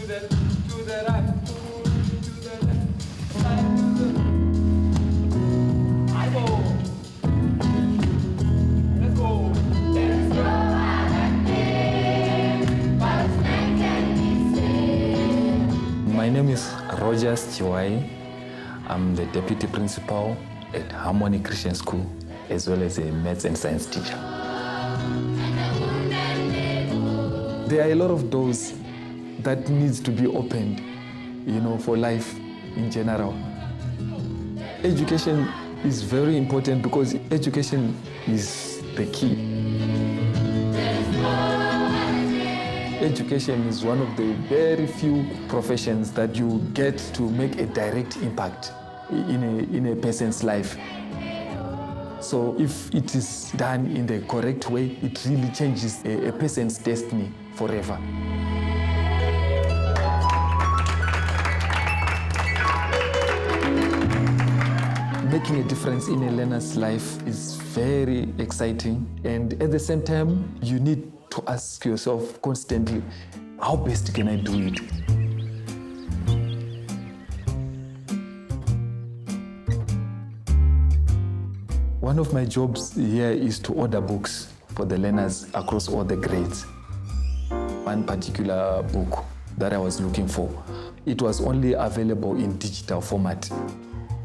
the right, to the left, side to the I go. Let's go. Let's go out and live, but it's night and My name is Rogers Chiwai. I'm the deputy principal at Harmony Christian School, as well as a maths and science teacher. There are a lot of doors that needs to be opened, for life in general. Education is very important because education is the key. Education is one of the very few professions that you get to make a direct impact in a person's life. So if it is done in the correct way, it really changes a person's destiny forever. Making a difference in a learner's life is very exciting, and at the same time, you need to ask yourself constantly, how best can I do it? One of my jobs here is to order books for the learners across all the grades. One particular book that I was looking for, it was only available in digital format.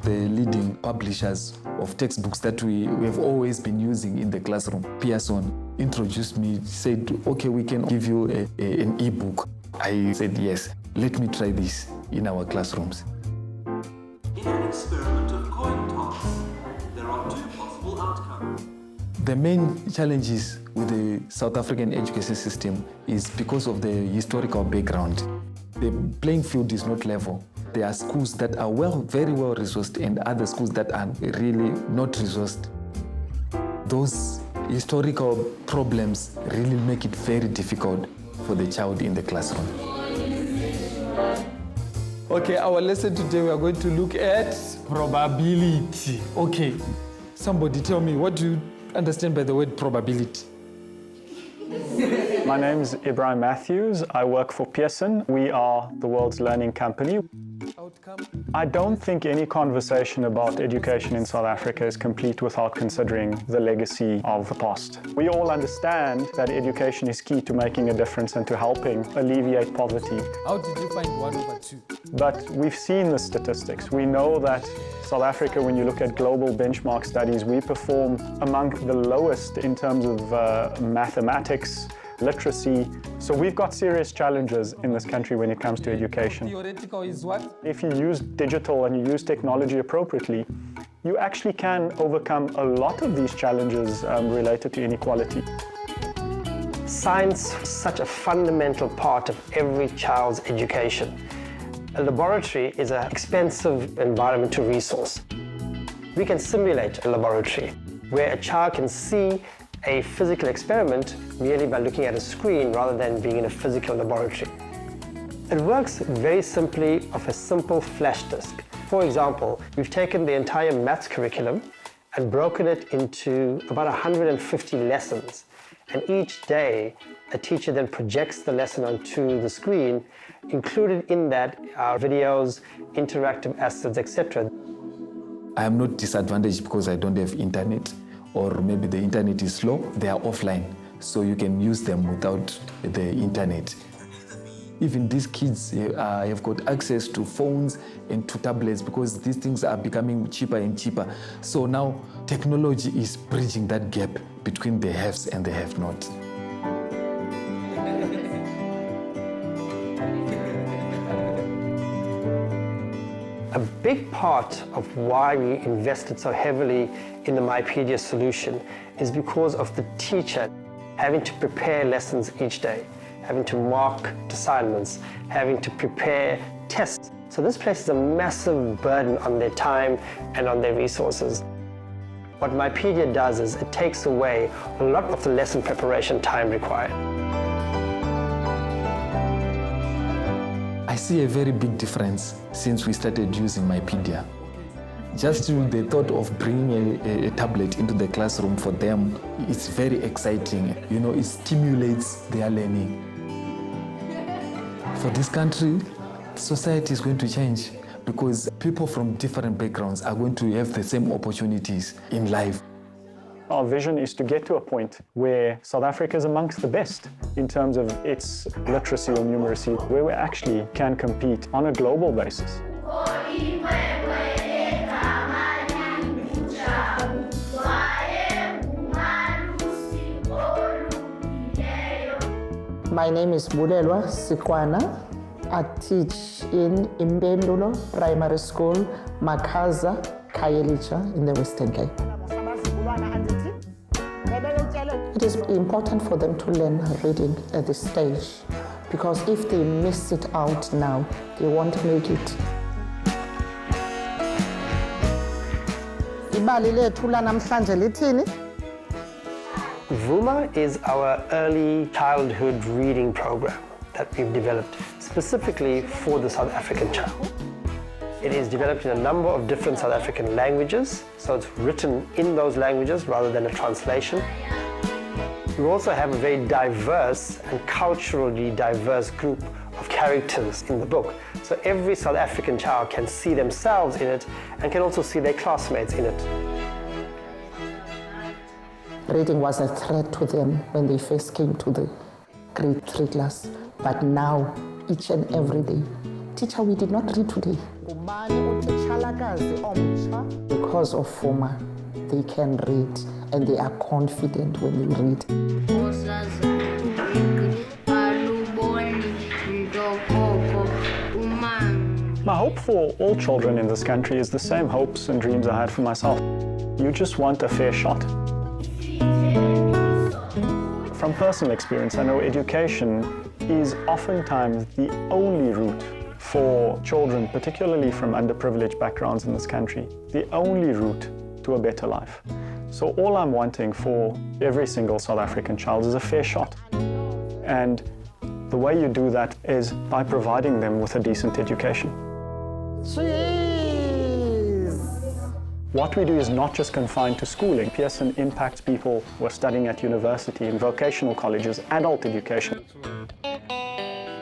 The leading publishers of textbooks that we have always been using in the classroom, Pearson, introduced me, said, okay, we can give you an e-book. I said, yes, let me try this in our classrooms. In an experiment of coin toss, there are two possible outcomes. The main challenges with the South African education system is because of the historical background. The playing field is not level. There are schools that are very well resourced and other schools that are really not resourced. Those historical problems really make it very difficult for the child in the classroom. Okay, our lesson today, we are going to look at probability. Okay, somebody tell me, what do you understand by the word probability? My name is Ibrahim Matthews. I work for Pearson. We are the world's learning company. I don't think any conversation about education in South Africa is complete without considering the legacy of the past. We all understand that education is key to making a difference and to helping alleviate poverty. How did you find 1/2? But we've seen the statistics. We know that South Africa, when you look at global benchmark studies, we perform among the lowest in terms of mathematics, literacy. So we've got serious challenges in this country when it comes to education. Theoretical is what? If you use digital and you use technology appropriately, you actually can overcome a lot of these challenges related to inequality. Science is such a fundamental part of every child's education. A laboratory is an expensive environmental resource. We can simulate a laboratory where a child can see a physical experiment merely by looking at a screen rather than being in a physical laboratory. It works very simply off a simple flash disk. For example, we've taken the entire maths curriculum and broken it into about 150 lessons. And each day, a teacher then projects the lesson onto the screen. Included in that are videos, interactive assets, etc. I am not disadvantaged because I don't have internet, or maybe the internet is slow. They are offline, so you can use them without the internet. Even these kids have got access to phones and to tablets because these things are becoming cheaper and cheaper. So now technology is bridging that gap between the haves and the have-nots. A big part of why we invested so heavily in the Mypedia solution is because of the teacher having to prepare lessons each day, having to mark assignments, having to prepare tests. So this places a massive burden on their time and on their resources. What Mypedia does is it takes away a lot of the lesson preparation time required. I see a very big difference since we started using Mypedia. Just the thought of bringing a tablet into the classroom for them, it's very exciting. It stimulates their learning. For this country, society is going to change because people from different backgrounds are going to have the same opportunities in life. Our vision is to get to a point where South Africa is amongst the best in terms of its literacy or numeracy, where we actually can compete on a global basis. My name is Bulelwa Sikwana. I teach in Imbendulo Primary School, Makaza, Khayelitsha in the Western Cape. It is important for them to learn reading at this stage because if they miss it out now, they won't make it. Ibali lethu lanamhlanje lithini? Vuma is our early childhood reading program that we've developed specifically for the South African child. It is developed in a number of different South African languages, so it's written in those languages rather than a translation. We also have a very diverse and culturally diverse group of characters in the book. So every South African child can see themselves in it and can also see their classmates in it. Reading was a threat to them when they first came to the grade 3 class. But now, each and every day, teacher, we did not read today. Because of Fuma, they can read and they are confident when they read. My hope for all children in this country is the same hopes and dreams I had for myself. You just want a fair shot. From personal experience, I know education is oftentimes the only route for children, particularly from underprivileged backgrounds in this country, the only route to a better life. So all I'm wanting for every single South African child is a fair shot. And the way you do that is by providing them with a decent education. What we do is not just confined to schooling. Pearson impacts people who are studying at university, in vocational colleges, adult education.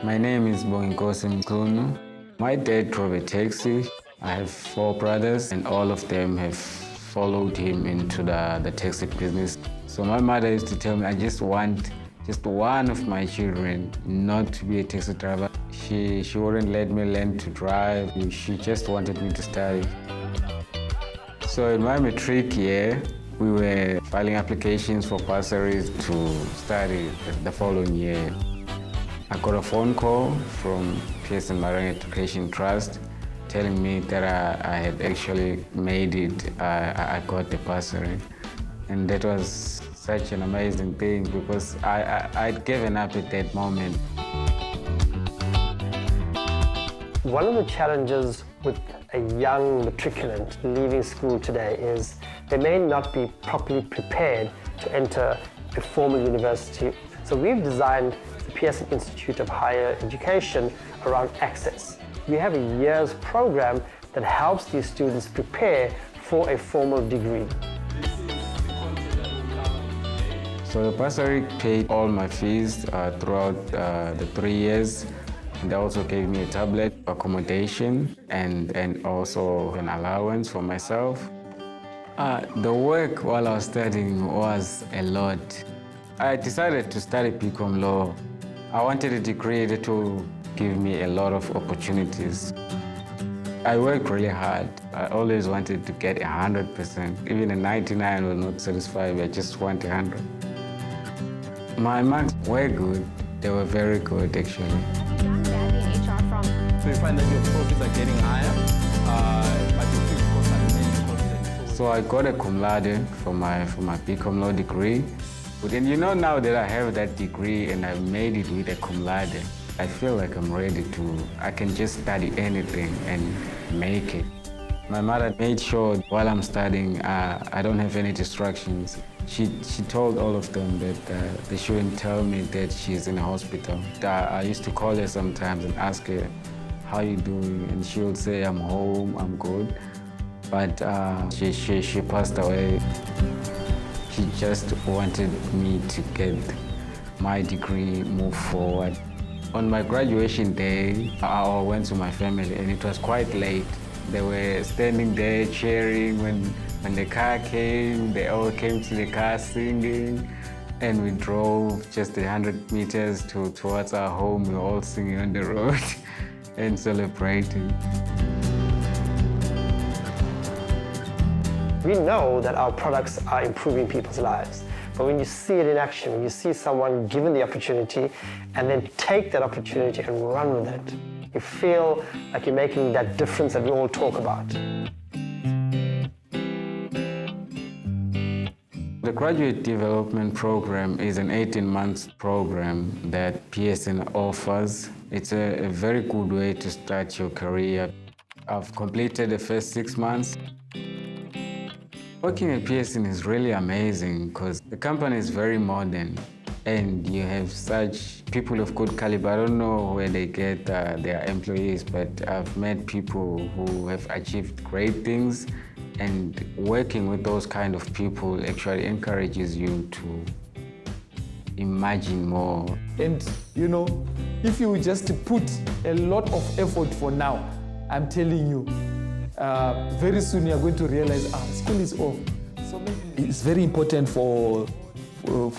My name is Bonginkosi Mkunu. My dad drove a taxi. I have 4 brothers and all of them have followed him into the taxi business. So my mother used to tell me, I just want just one of my children not to be a taxi driver. She wouldn't let me learn to drive. She just wanted me to study. So in my matric year, we were filing applications for bursaries to study the following year. I got a phone call from Pearson Marine Education Trust telling me that I had actually made it. I got the bursary. And that was such an amazing thing because I'd given up at that moment. One of the challenges with a young matriculant leaving school today is they may not be properly prepared to enter a formal university. So we've designed the Pearson Institute of Higher Education around access. We have a year's program that helps these students prepare for a formal degree. So the bursary paid all my fees throughout the 3 years. And they also gave me a tablet, accommodation, and also an allowance for myself. The work while I was studying was a lot. I decided to study BCom Law. I wanted a degree that will give me a lot of opportunities. I worked really hard. I always wanted to get 100%. Even a 99 will not satisfy me. I just want 100. My marks were good. They were very good, actually. So you find that your profits are getting higher, but your fixed costs are remaining constant. So I got a cum laude for my BCom Law degree. But then you know now that I have that degree and I made it with a cum laude, I feel like I'm ready I can just study anything and make it. My mother made sure while I'm studying, I don't have any distractions. She told all of them that they shouldn't tell me that she's in a hospital. I used to call her sometimes and ask her, how you doing? And she would say, I'm home, I'm good. But she passed away. She just wanted me to get my degree, move forward. On my graduation day, I went to my family and it was quite late. They were standing there cheering when the car came. They all came to the car singing. And we drove just 100 meters towards our home. We were all singing on the road and celebrating. We know that our products are improving people's lives. But when you see it in action, when you see someone given the opportunity and then take that opportunity and run with it, you feel like you're making that difference that we all talk about. The Graduate Development Program is an 18-month program that Pearson offers. It's a very good way to start your career. I've completed the first 6 months. Working at Pearson is really amazing because the company is very modern and you have such people of good caliber. I don't know where they get their employees, but I've met people who have achieved great things, and working with those kind of people actually encourages you to imagine more. And you know, if you just put a lot of effort for now, I'm telling you, very soon you're going to realize, school is off. So maybe it's very important for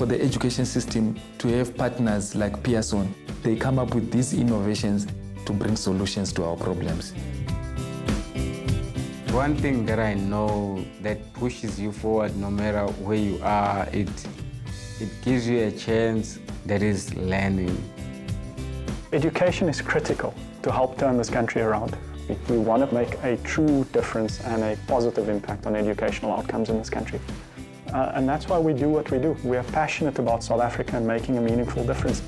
the education system to have partners like Pearson. They come up with these innovations to bring solutions to our problems. One thing that I know that pushes you forward no matter where you are, it gives you a chance that is learning. Education is critical to help turn this country around. We want to make a true difference and a positive impact on educational outcomes in this country. And that's why we do what we do. We are passionate about South Africa and making a meaningful difference.